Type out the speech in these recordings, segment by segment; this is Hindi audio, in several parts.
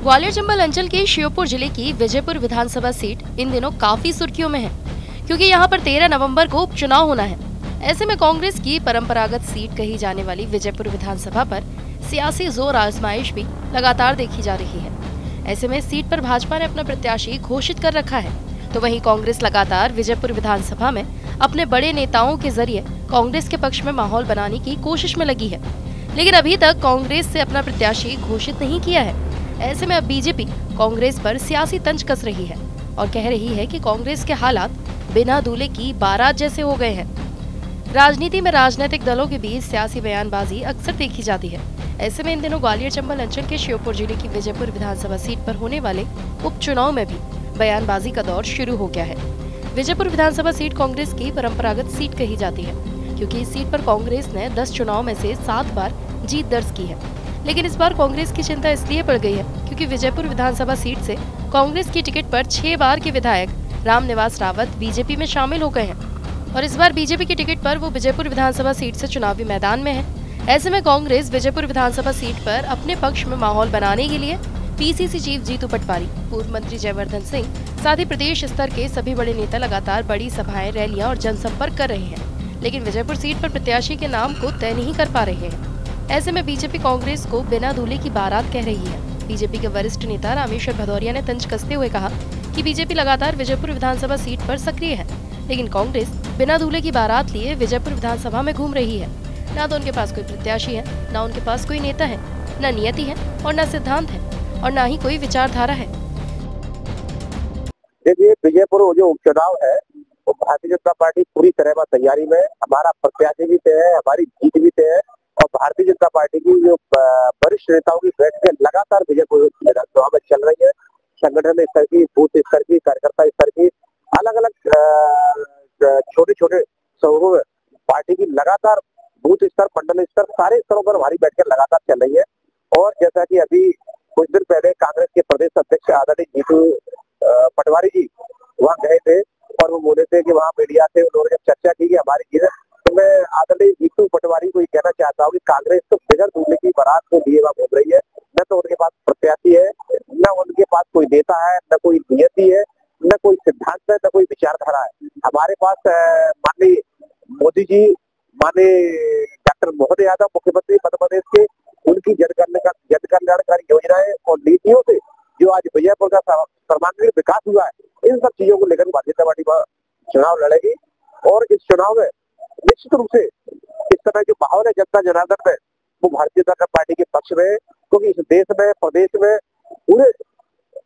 ग्वालियर चंबल अंचल के श्योपुर जिले की विजयपुर विधानसभा सीट इन दिनों काफी सुर्खियों में है, क्योंकि यहां पर 13 नवंबर को उपचुनाव होना है। ऐसे में कांग्रेस की परंपरागत सीट कही जाने वाली विजयपुर विधानसभा पर सियासी जोर आजमाइश भी लगातार देखी जा रही है। ऐसे में सीट पर भाजपा ने अपना प्रत्याशी घोषित कर रखा है, तो वहीं कांग्रेस लगातार विजयपुर विधानसभा में अपने बड़े नेताओं के जरिए कांग्रेस के पक्ष में माहौल बनाने की कोशिश में लगी है, लेकिन अभी तक कांग्रेस से अपना प्रत्याशी घोषित नहीं किया है। ऐसे में अब बीजेपी कांग्रेस पर सियासी तंज कस रही है और कह रही है कि कांग्रेस के हालात बिना दूल्हे की बारात जैसे हो गए हैं। राजनीति में राजनीतिक दलों के बीच सियासी बयानबाजी अक्सर देखी जाती है। ऐसे में इन दिनों ग्वालियर चंबल अंचल के श्योपुर जिले की विजयपुर विधानसभा सीट पर होने वाले उपचुनाव में भी बयानबाजी का दौर शुरू हो गया है। विजयपुर विधानसभा सीट कांग्रेस की परंपरागत सीट कही जाती है, क्योंकि इस सीट पर कांग्रेस ने 10 चुनाव में से 7 बार जीत दर्ज की है। लेकिन इस बार कांग्रेस की चिंता इसलिए बढ़ गई है क्योंकि विजयपुर विधानसभा सीट से कांग्रेस की टिकट पर 6 बार के विधायक रामनिवास रावत बीजेपी में शामिल हो गए हैं और इस बार बीजेपी की टिकट पर वो विजयपुर विधानसभा सीट से चुनावी मैदान में है। ऐसे में कांग्रेस विजयपुर विधानसभा सीट पर अपने पक्ष में माहौल बनाने के लिए पीसीसी चीफ जीतू पटवारी, पूर्व मंत्री जयवर्धन सिंह, साथ ही प्रदेश स्तर के सभी बड़े नेता लगातार बड़ी सभाएं, रैलियां और जनसंपर्क कर रहे हैं, लेकिन विजयपुर सीट पर प्रत्याशी के नाम को तय नहीं कर पा रहे हैं। ऐसे में बीजेपी कांग्रेस को बिना दूल्हे की बारात कह रही है। बीजेपी के वरिष्ठ नेता रामेश्वर भदौरिया ने तंज कसते हुए कहा कि बीजेपी लगातार विजयपुर विधानसभा सीट पर सक्रिय है, लेकिन कांग्रेस बिना दूल्हे की बारात लिए विजयपुर विधानसभा में घूम रही है। न तो उनके पास कोई प्रत्याशी है, न उनके पास कोई नेता है, न नियति है और न सिद्धांत है और न ही कोई विचारधारा है। देखिए, विजयपुर जो उपचुनाव है वो भारतीय जनता पार्टी पूरी तरह तैयारी में। हमारा प्रत्याशी भी तय है, हमारी जीत भी तय है और भारतीय जनता पार्टी की जो वरिष्ठ नेताओं की बैठकें लगातार विजयपुर विधानसभा में चल रही है। संगठन स्तर की, बूथ स्तर की, कार्यकर्ता स्तर की, अलग अलग छोटे छोटे समूहों में पार्टी की लगातार बूथ स्तर, मंडल स्तर, सारे स्तरों पर हमारी बैठकें लगातार चल रही है। और जैसा कि अभी कुछ दिन पहले कांग्रेस के प्रदेश अध्यक्ष आदरणीय जीतू पटवारी जी वहाँ गए थे और वो बोले थे कि वहाँ मीडिया से उन्होंने जब चर्चा की कि हमारी जीत, तो मैं आदरणीय जीतू पटवारी को ये कहना चाहता हूँ कि कांग्रेस तो बिगड़ दूल्हे की बारात को लिए वहाँ घूम रही है। न तो उनके पास प्रत्याशी है, न उनके पास कोई नेता है, न कोई नियति है, न कोई सिद्धांत है, न कोई विचारधारा है। हमारे पास माननीय मोदी जी, माननीय डॉक्टर मोहन यादव मुख्यमंत्री मध्य प्रदेश के, उनकी जनकल्याणकारी योजनाएं और नीतियों से जो आज विजयपुर का सर्वांगीण विकास हुआ है, इन सब चीजों को लेकर भारतीय जनता पार्टी चुनाव लड़ेगी। और इस चुनाव में निश्चित रूप से इस समय जो माहौल है जनता जनार्दन में, वो भारतीय जनता पार्टी के पक्ष में है, क्योंकि इस देश में, प्रदेश में, पूरे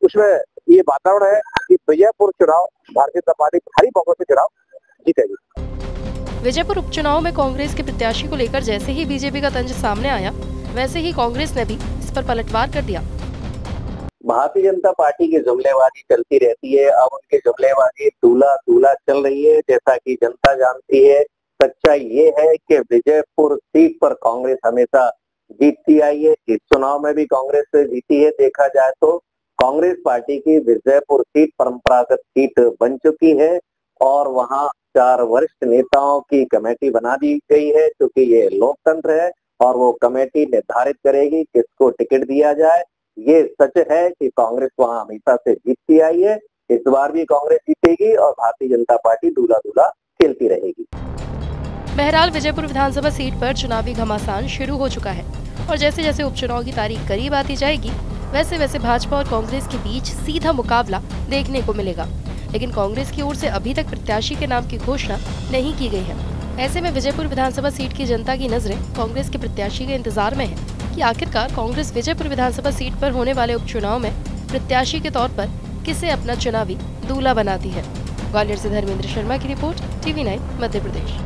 उसमें ये वातावरण है कि विजयपुर चुनाव भारतीय जनता पार्टी भारी बहुमत से चुनाव जीतेगी। विजयपुर उपचुनाव में कांग्रेस के प्रत्याशी को लेकर जैसे ही बीजेपी का तंज सामने आया, वैसे ही कांग्रेस ने भी इस पर पलटवार कर दिया। भारतीय जनता पार्टी की जुमलेबाजी चलती रहती है। अब उनकी जुमलेबाजी दूल्हा चल रही है। जैसा कि जनता जानती है, सच्चाई ये है कि विजयपुर सीट पर कांग्रेस हमेशा जीतती आई है। इस चुनाव में भी कांग्रेस से जीती है। देखा जाए तो कांग्रेस पार्टी की विजयपुर सीट परंपरागत सीट बन चुकी है और वहां 4 वरिष्ठ नेताओं की कमेटी बना दी गई है, क्योंकि ये लोकतंत्र है और वो कमेटी निर्धारित करेगी किसको टिकट दिया जाए। ये सच है कि कांग्रेस वहां हमेशा से जीतती आई है। इस बार भी कांग्रेस जीतेगी और भारतीय जनता पार्टी दूल्हा खेलती रहेगी। बहरहाल विजयपुर विधानसभा सीट पर चुनावी घमासान शुरू हो चुका है और जैसे जैसे उपचुनाव की तारीख करीब आती जाएगी, वैसे वैसे भाजपा और कांग्रेस के बीच सीधा मुकाबला देखने को मिलेगा। लेकिन कांग्रेस की ओर से अभी तक प्रत्याशी के नाम की घोषणा नहीं की गई है। ऐसे में विजयपुर विधानसभा सीट की जनता की नजरें कांग्रेस के प्रत्याशी के इंतजार में है कि आखिरकार कांग्रेस विजयपुर विधानसभा सीट पर होने वाले उपचुनाव में प्रत्याशी के तौर पर किसे अपना चुनावी दूल्हा बनाती है। ग्वालियर से धर्मेंद्र शर्मा की रिपोर्ट, TV9 मध्य प्रदेश।